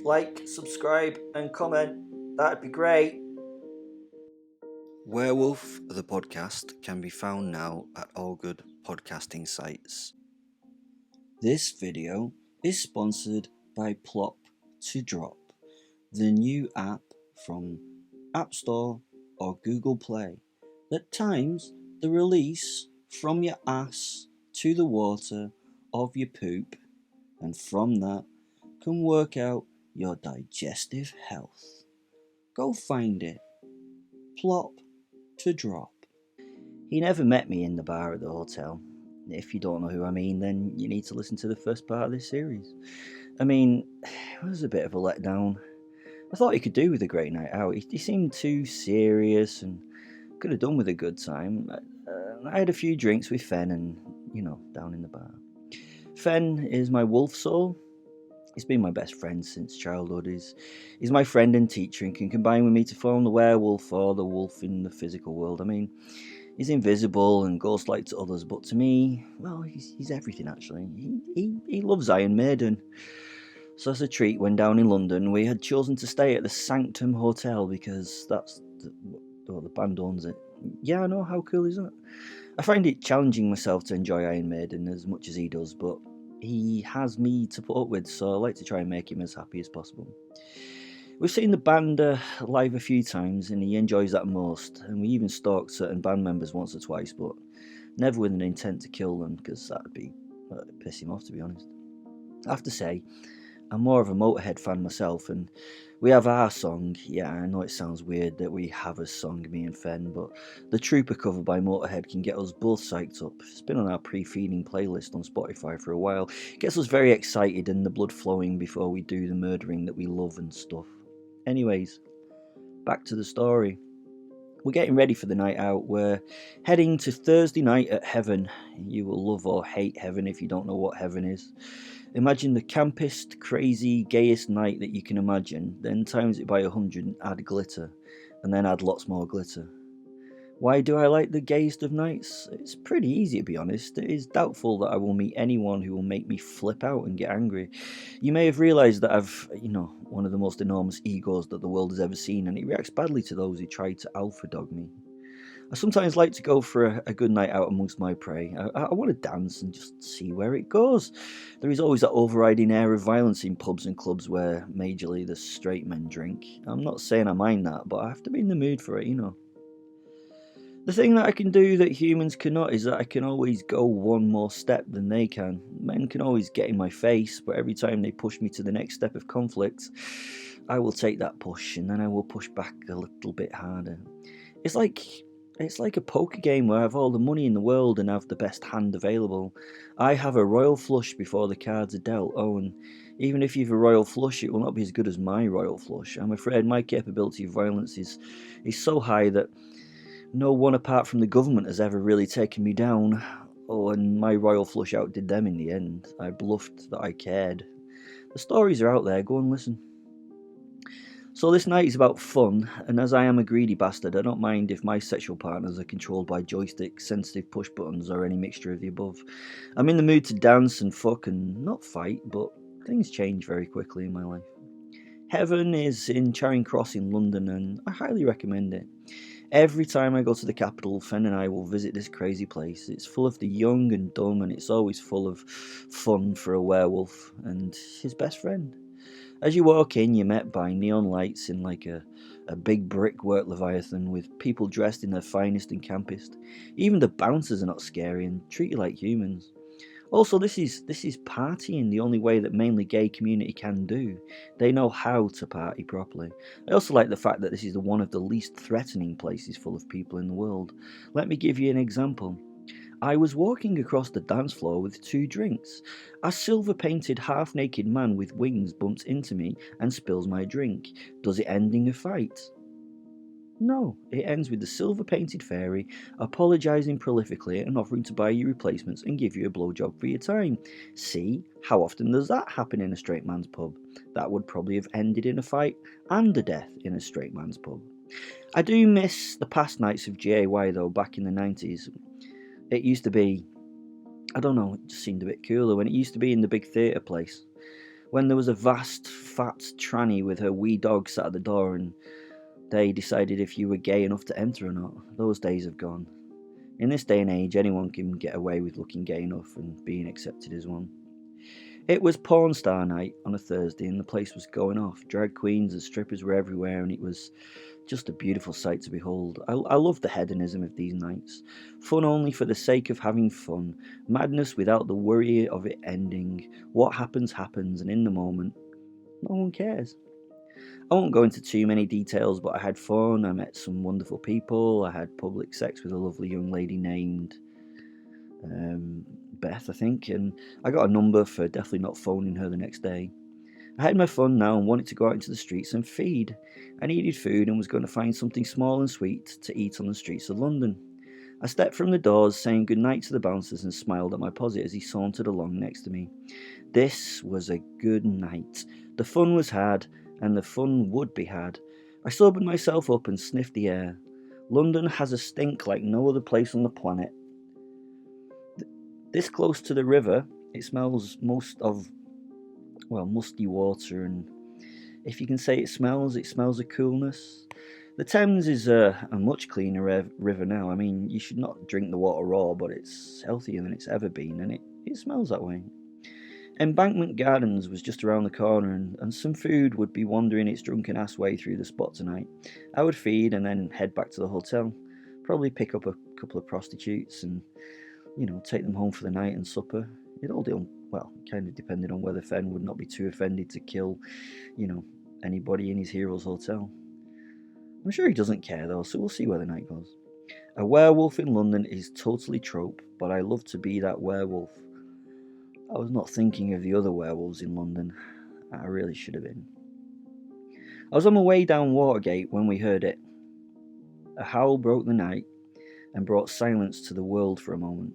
like, subscribe, and comment. That'd be great. Werewolf the Podcast can be found now at all good podcasting sites. This video is sponsored by Plop to Drop, the new app from App Store or Google Play that times the release from your ass to the water of your poop, and from that can work out your digestive health. Go find it. Plop to Drop. He never met me in the bar at the hotel. If you don't know who I mean, then you need to listen to the first part of this series. I mean, it was a bit of a letdown. I thought he could do with a great night out. He seemed too serious and could have done with a good time. I had a few drinks with Fen and, down in the bar. Fen is my wolf soul. He's been my best friend since childhood. He's my friend and teacher and can combine with me to form the werewolf or the wolf in the physical world. I mean, he's invisible and ghost-like to others, but to me, well, he's everything actually. He loves Iron Maiden. So as a treat, when down in London, we had chosen to stay at the Sanctum Hotel because that's the band owns it. Yeah, I know, how cool is that? I find it challenging myself to enjoy Iron Maiden as much as he does, but he has me to put up with, so I like to try and make him as happy as possible. We've seen the band live a few times and he enjoys that most, and we even stalked certain band members once or twice, but never with an intent to kill them because that'd piss him off, to be honest. I have to say, I'm more of a Motorhead fan myself, and we have our song. Yeah, I know it sounds weird that we have a song, me and Fen, but the Trooper cover by Motorhead can get us both psyched up. It's been on our pre-feeding playlist on Spotify for a while. It gets us very excited and the blood flowing before we do the murdering that we love and stuff. Anyways, back to the story. We're getting ready for the night out. We're heading to Thursday night at Heaven. You will love or hate Heaven if you don't know what Heaven is. Imagine the campest, crazy, gayest night that you can imagine, then times it by 100 and add glitter, and then add lots more glitter. Why do I like the gayest of nights? It's pretty easy, to be honest. It is doubtful that I will meet anyone who will make me flip out and get angry. You may have realised that I've, one of the most enormous egos that the world has ever seen, and it reacts badly to those who try to alpha dog me. I sometimes like to go for a good night out amongst my prey. I want to dance and just see where it goes. There is always that overriding air of violence in pubs and clubs where majorly the straight men drink. I'm not saying I mind that, but I have to be in the mood for it, The thing that I can do that humans cannot is that I can always go one more step than they can. Men can always get in my face, but every time they push me to the next step of conflict, I will take that push and then I will push back a little bit harder. It's like a poker game where I have all the money in the world and have the best hand available. I have a royal flush before the cards are dealt. Oh, and even if you have a royal flush, it will not be as good as my royal flush. I'm afraid my capability of violence is so high that no one apart from the government has ever really taken me down. Oh, and my royal flush outdid them in the end. I bluffed that I cared. The stories are out there, go and listen. So this night is about fun, and as I am a greedy bastard, I don't mind if my sexual partners are controlled by joysticks, sensitive push buttons, or any mixture of the above. I'm in the mood to dance and fuck and not fight, but things change very quickly in my life. Heaven is in Charing Cross in London, and I highly recommend it. Every time I go to the capital, Fen and I will visit this crazy place. It's full of the young and dumb, and it's always full of fun for a werewolf and his best friend. As you walk in, you're met by neon lights in like a big brickwork leviathan with people dressed in their finest and campest. Even the bouncers are not scary and treat you like humans. Also, this is partying the only way that mainly gay community can do. They know how to party properly. I also like the fact that this is one of the least threatening places full of people in the world. Let me give you an example. I was walking across the dance floor with 2 drinks. A silver-painted, half-naked man with wings bumps into me and spills my drink. Does it end in a fight? No, it ends with the silver-painted fairy apologising prolifically and offering to buy you replacements and give you a blowjob for your time. See, how often does that happen in a straight man's pub? That would probably have ended in a fight and a death in a straight man's pub. I do miss the past nights of GAY though, back in the 90s. It used to be, I don't know, it just seemed a bit cooler when it used to be in the big theatre place. when there was a vast, fat tranny with her wee dog sat at the door and they decided if you were gay enough to enter or not. Those days have gone. In this day and age, anyone can get away with looking gay enough and being accepted as one. It was porn star night on a Thursday and the place was going off. Drag queens and strippers were everywhere and it was just a beautiful sight to behold. I love the hedonism of these nights. Fun only for the sake of having fun. Madness without the worry of it ending. What happens, happens, and in the moment, no one cares. I won't go into too many details, but I had fun, I met some wonderful people, I had public sex with a lovely young lady named Beth, I think, and I got a number for definitely not phoning her the next day. I had my fun now and wanted to go out into the streets and feed. I needed food and was going to find something small and sweet to eat on the streets of London. I stepped from the doors, saying goodnight to the bouncers and smiled at my posit as he sauntered along next to me. This was a good night. The fun was had, and the fun would be had. I sobered myself up and sniffed the air. London has a stink like no other place on the planet. This close to the river, it smells musty water, and if you can say it smells of coolness. The Thames is a much cleaner river now. I mean, you should not drink the water raw, but it's healthier than it's ever been, and it smells that way. Embankment Gardens was just around the corner, and some food would be wandering its drunken ass way through the spot tonight. I would feed and then head back to the hotel. Probably pick up a couple of prostitutes and, take them home for the night and supper. It all kind of depended on whether Fenn would not be too offended to kill, anybody in his hero's hotel. I'm sure he doesn't care though, so we'll see where the night goes. A werewolf in London is totally trope, but I love to be that werewolf. I was not thinking of the other werewolves in London. I really should have been. I was on my way down Watergate when we heard it. A howl broke the night and brought silence to the world for a moment.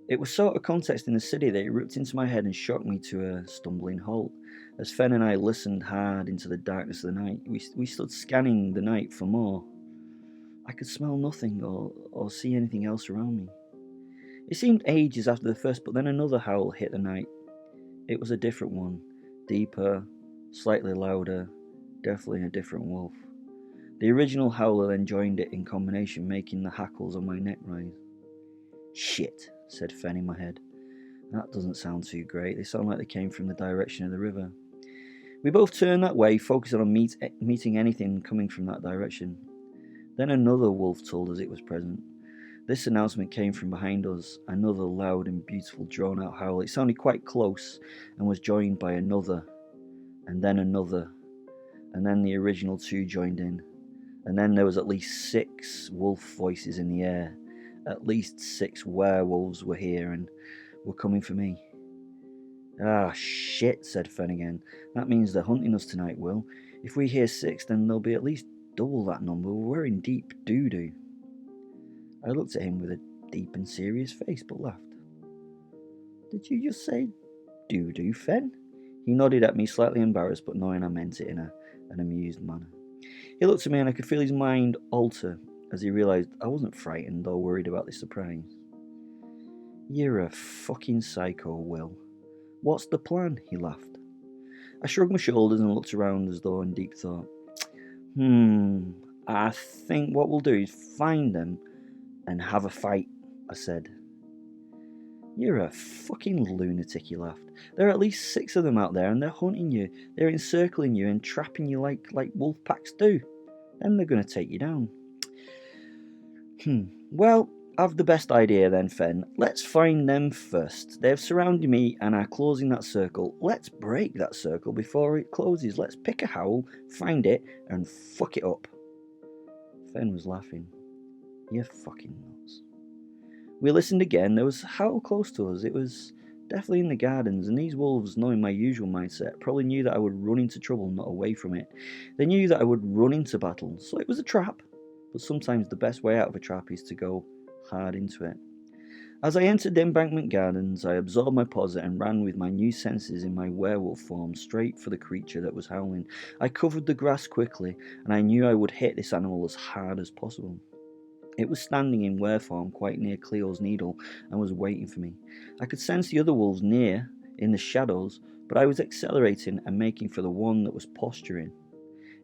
It was so out of context in the city that it ripped into my head and shocked me to a stumbling halt. As Fenn and I listened hard into the darkness of the night, we stood scanning the night for more. I could smell nothing or see anything else around me. It seemed ages after the first, but then another howl hit the night. It was a different one, deeper, slightly louder, definitely a different wolf. The original howler then joined it in combination, making the hackles on my neck rise. Shit, said Fenn in my head. That doesn't sound too great. They sound like they came from the direction of the river. We both turned that way, focusing on meeting anything coming from that direction. Then another wolf told us it was present. This announcement came from behind us, another loud and beautiful drawn-out howl. It sounded quite close and was joined by another, and then another, and then the original two joined in. And then there was at least 6 wolf voices in the air. At least 6 werewolves were here and were coming for me. Ah, shit, said Fenn again. That means they're hunting us tonight, Will. If we hear 6, then there'll be at least double that number. We're in deep doo-doo. I looked at him with a deep and serious face, but laughed. Did you just say doo-doo, Fenn? He nodded at me, slightly embarrassed, but knowing I meant it in an amused manner. He looked at me and I could feel his mind alter as he realised I wasn't frightened or worried about this surprise. You're a fucking psycho, Will. What's the plan? He laughed. I shrugged my shoulders and looked around as though in deep thought. I think what we'll do is find them and have a fight, I said. You're a fucking lunatic, he laughed. There are at least 6 of them out there and they're hunting you. They're encircling you and trapping you like wolf packs do. Then they're going to take you down. Well, I've the best idea then, Fenn. Let's find them first. They've surrounded me and are closing that circle. Let's break that circle before it closes. Let's pick a howl, find it, and fuck it up. Fenn was laughing. You're fucking nuts. We listened again. There was a howl close to us. It was definitely in the gardens, and these wolves, knowing my usual mindset, probably knew that I would run into trouble, not away from it. They knew that I would run into battle, so it was a trap. But sometimes the best way out of a trap is to go hard into it. As I entered the Embankment Gardens, I absorbed my posit and ran with my new senses in my werewolf form straight for the creature that was howling. I covered the grass quickly, and I knew I would hit this animal as hard as possible. It was standing in were form quite near Cleo's needle and was waiting for me. I could sense the other wolves near, in the shadows, but I was accelerating and making for the one that was posturing.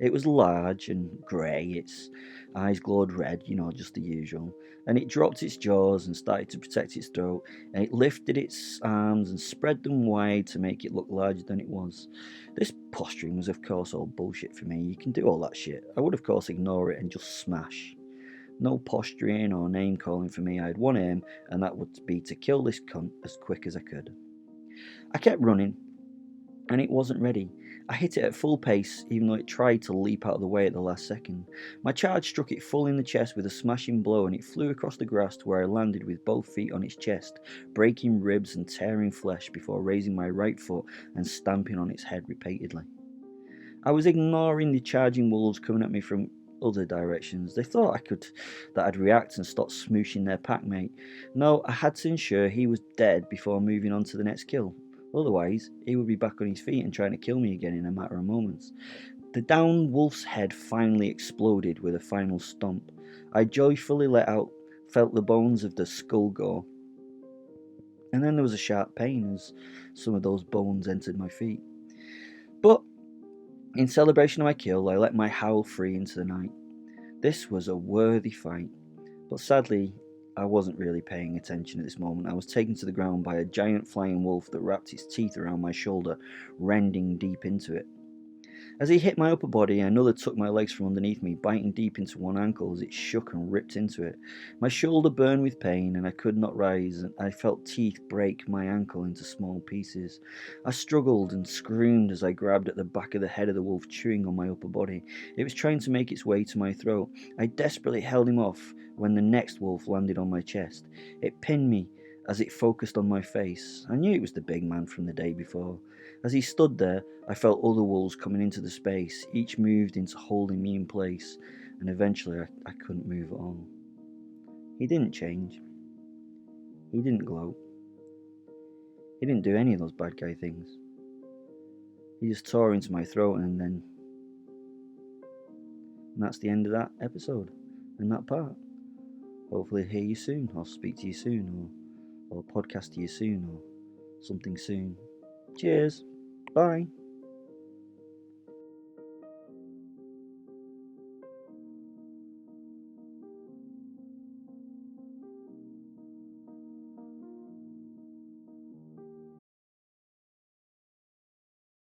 It was large and grey, its eyes glowed red, just the usual, and it dropped its jaws and started to protect its throat, and it lifted its arms and spread them wide to make it look larger than it was. This posturing was of course all bullshit for me. You can do all that shit. I would of course ignore it and just smash. No posturing or name calling for me. I had one aim, and that would be to kill this cunt as quick as I could. I kept running, and it wasn't ready. I hit it at full pace, even though it tried to leap out of the way at the last second. My charge struck it full in the chest with a smashing blow, and it flew across the grass to where I landed with both feet on its chest, breaking ribs and tearing flesh before raising my right foot and stamping on its head repeatedly. I was ignoring the charging wolves coming at me from other directions. They thought that I'd react and stop smooshing their packmate. No, I had to ensure he was dead before moving on to the next kill. Otherwise, he would be back on his feet and trying to kill me again in a matter of moments. The downed wolf's head finally exploded with a final stomp. I joyfully felt the bones of the skull go. And then there was a sharp pain as some of those bones entered my feet. But in celebration of my kill, I let my howl free into the night. This was a worthy fight, but sadly, I wasn't really paying attention at this moment. I was taken to the ground by a giant flying wolf that wrapped its teeth around my shoulder, rending deep into it. As he hit my upper body, another took my legs from underneath me, biting deep into one ankle as it shook and ripped into it. My shoulder burned with pain, and I could not rise, and I felt teeth break my ankle into small pieces. I struggled and screamed as I grabbed at the back of the head of the wolf, chewing on my upper body. It was trying to make its way to my throat. I desperately held him off when the next wolf landed on my chest. It pinned me as it focused on my face. I knew it was the big man from the day before. As he stood there, I felt other wolves coming into the space. Each moved into holding me in place, and eventually I couldn't move at all. He didn't change. He didn't gloat. He didn't do any of those bad guy things. He just tore into my throat, and that's the end of that episode and that part. Hopefully I'll hear you soon, or speak to you soon, or podcast to you soon, or something soon. Cheers. Bye.